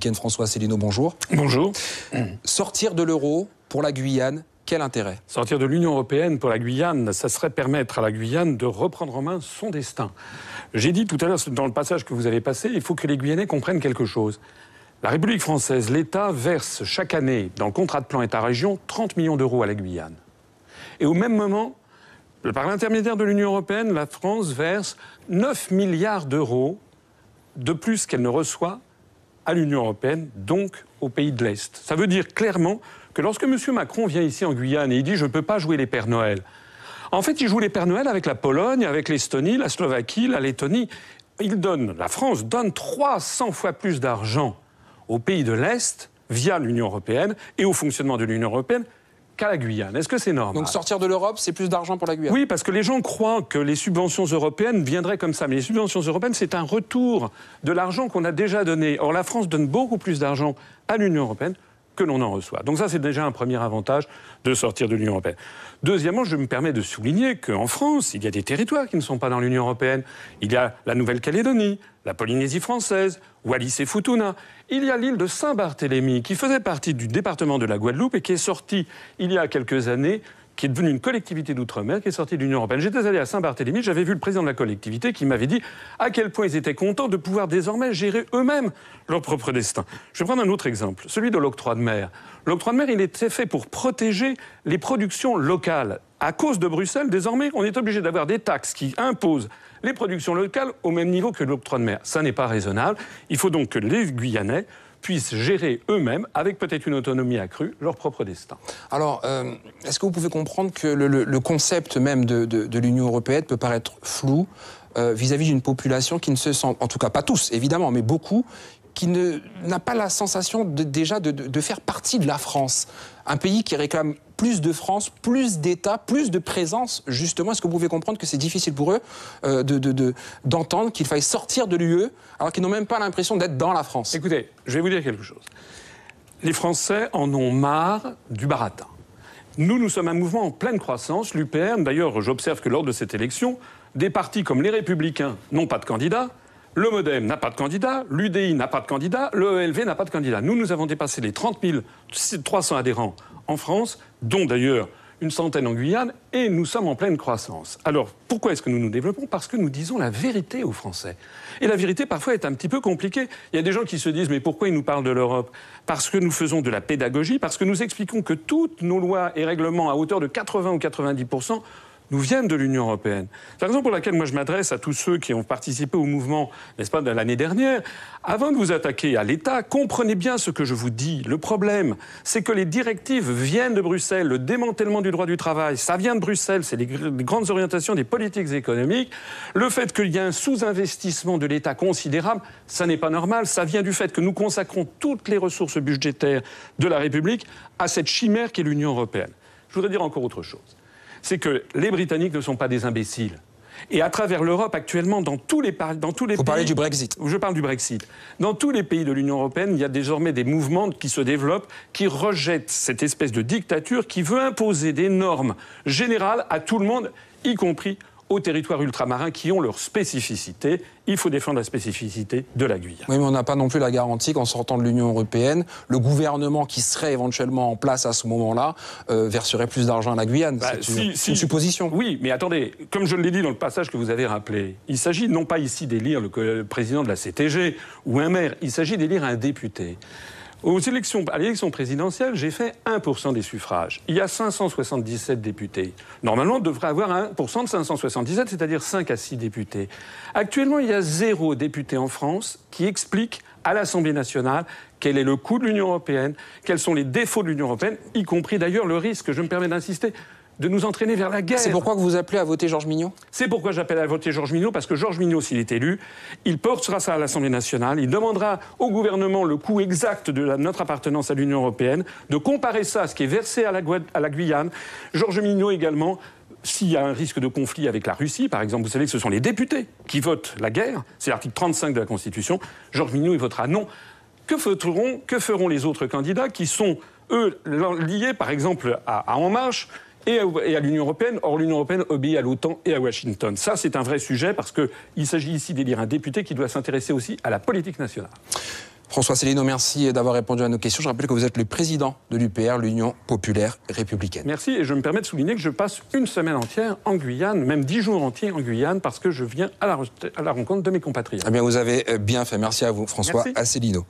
républicaine. François Asselineau, bonjour. Bonjour. Sortir de l'euro pour la Guyane, quel intérêt? Sortir de l'Union européenne pour la Guyane, ça serait permettre à la Guyane de reprendre en main son destin. J'ai dit tout à l'heure, dans le passage que vous avez passé, il faut que les Guyanais comprennent quelque chose. La République française, l'État verse chaque année, dans le contrat de plan État-région, 30 millions d'euros à la Guyane. Et au même moment, par l'intermédiaire de l'Union européenne, la France verse 9 milliards d'euros de plus qu'elle ne reçoit à l'Union européenne, donc aux pays de l'Est. Ça veut dire clairement que lorsque M. Macron vient ici en Guyane et il dit « je ne peux pas jouer les Pères Noël », en fait, il joue les Pères Noël avec la Pologne, avec l'Estonie, la Slovaquie, la Lettonie. La France donne 300 fois plus d'argent aux pays de l'Est, via l'Union européenne, et au fonctionnement de l'Union européenne, qu'à la Guyane. Est-ce que c'est normal? Donc sortir de l'Europe, c'est plus d'argent pour la Guyane? Oui, parce que les gens croient que les subventions européennes viendraient comme ça. Mais les subventions européennes, c'est un retour de l'argent qu'on a déjà donné. Or, la France donne beaucoup plus d'argent à l'Union européenne que l'on en reçoit. Donc ça, c'est déjà un premier avantage de sortir de l'Union européenne. Deuxièmement, je me permets de souligner qu'en France, il y a des territoires qui ne sont pas dans l'Union européenne. Il y a la Nouvelle-Calédonie, la Polynésie française, Wallis et Futuna. Il y a l'île de Saint-Barthélemy, qui faisait partie du département de la Guadeloupe et qui est sortie, il y a quelques années, qui est devenue une collectivité d'outre-mer, qui est sortie de l'Union européenne. J'étais allé à Saint-Barthélemy, j'avais vu le président de la collectivité qui m'avait dit à quel point ils étaient contents de pouvoir désormais gérer eux-mêmes leur propre destin. Je vais prendre un autre exemple, celui de l'octroi de mer. L'octroi de mer, il était fait pour protéger les productions locales. À cause de Bruxelles, désormais, on est obligé d'avoir des taxes qui imposent les productions locales au même niveau que l'octroi de mer. Ça n'est pas raisonnable. Il faut donc que les Guyanais puissent gérer eux-mêmes, avec peut-être une autonomie accrue, leur propre destin. Alors, est-ce que vous pouvez comprendre que le concept même de l'Union européenne peut paraître flou vis-à-vis d'une population qui ne se sent, en tout cas pas tous évidemment, mais beaucoup, qui n'a pas la sensation de faire partie de la France? Un pays qui réclame plus de France, plus d'État, plus de présence, justement. Est-ce que vous pouvez comprendre que c'est difficile pour eux d'entendre qu'il faille sortir de l'UE alors qu'ils n'ont même pas l'impression d'être dans la France? Écoutez, je vais vous dire quelque chose. Les Français en ont marre du baratin. Nous sommes un mouvement en pleine croissance, l'UPR. D'ailleurs, j'observe que lors de cette élection, des partis comme les Républicains n'ont pas de candidat, le MoDem n'a pas de candidat, l'UDI n'a pas de candidat, le ELV n'a pas de candidat. Nous avons dépassé les 30 300 adhérents en France, dont d'ailleurs une centaine en Guyane, et nous sommes en pleine croissance. Alors, pourquoi est-ce que nous nous développons? Parce que nous disons la vérité aux Français. Et la vérité, parfois, est un petit peu compliquée. Il y a des gens qui se disent « mais pourquoi ils nous parlent de l'Europe ?» Parce que nous faisons de la pédagogie, parce que nous expliquons que toutes nos lois et règlements, à hauteur de 80 ou 90%, nous viennent de l'Union européenne. C'est la raison pour laquelle moi je m'adresse à tous ceux qui ont participé au mouvement, n'est-ce pas, de l'année dernière. Avant de vous attaquer à l'État, comprenez bien ce que je vous dis. Le problème, c'est que les directives viennent de Bruxelles. Le démantèlement du droit du travail, ça vient de Bruxelles. C'est les grandes orientations des politiques économiques. Le fait qu'il y a un sous-investissement de l'État considérable, ça n'est pas normal. Ça vient du fait que nous consacrons toutes les ressources budgétaires de la République à cette chimère qu'est l'Union européenne. Je voudrais dire encore autre chose. C'est que les Britanniques ne sont pas des imbéciles. Et à travers l'Europe, actuellement, dans tous les pays... Vous parlez du Brexit. Je parle du Brexit. Dans tous les pays de l'Union européenne, il y a désormais des mouvements qui se développent, qui rejettent cette espèce de dictature qui veut imposer des normes générales à tout le monde, y compris aux territoires ultramarins qui ont leur spécificité. Il faut défendre la spécificité de la Guyane. Oui, mais on n'a pas non plus la garantie qu'en sortant de l'Union européenne, le gouvernement qui serait éventuellement en place à ce moment-là verserait plus d'argent à la Guyane. C'est une supposition. Oui, mais attendez, comme je l'ai dit dans le passage que vous avez rappelé, il s'agit non pas ici d'élire le président de la CTG ou un maire, il s'agit d'élire un député. À l'élection présidentielle, j'ai fait 1% des suffrages. Il y a 577 députés. Normalement, on devrait avoir 1% de 577, c'est-à-dire 5 à 6 députés. Actuellement, il y a 0 député en France qui explique à l'Assemblée nationale quel est le coût de l'Union européenne, quels sont les défauts de l'Union européenne, y compris d'ailleurs le risque, je me permets d'insister, de nous entraîner vers la guerre. C'est pourquoi vous appelez à voter Georges Mignot? C'est pourquoi j'appelle à voter Georges Mignot, parce que Georges Mignot, s'il est élu, il portera ça à l'Assemblée nationale, il demandera au gouvernement le coût exact de notre appartenance à l'Union européenne, de comparer ça à ce qui est versé à la Guyane. Georges Mignot également, s'il y a un risque de conflit avec la Russie, par exemple, vous savez que ce sont les députés qui votent la guerre, c'est l'article 35 de la Constitution, Georges Mignot, il votera non. Que feront les autres candidats qui sont, eux, liés, par exemple, à En Marche et à l'Union européenne? Or, l'Union européenne obéit à l'OTAN et à Washington. Ça, c'est un vrai sujet parce qu'il s'agit ici d'élire un député qui doit s'intéresser aussi à la politique nationale. François Asselineau, merci d'avoir répondu à nos questions. Je rappelle que vous êtes le président de l'UPR, l'Union populaire républicaine. Merci, et je me permets de souligner que je passe une semaine entière en Guyane, même 10 jours entiers en Guyane, parce que je viens à la rencontre de mes compatriotes. Eh bien, vous avez bien fait. Merci à vous, François Asselineau.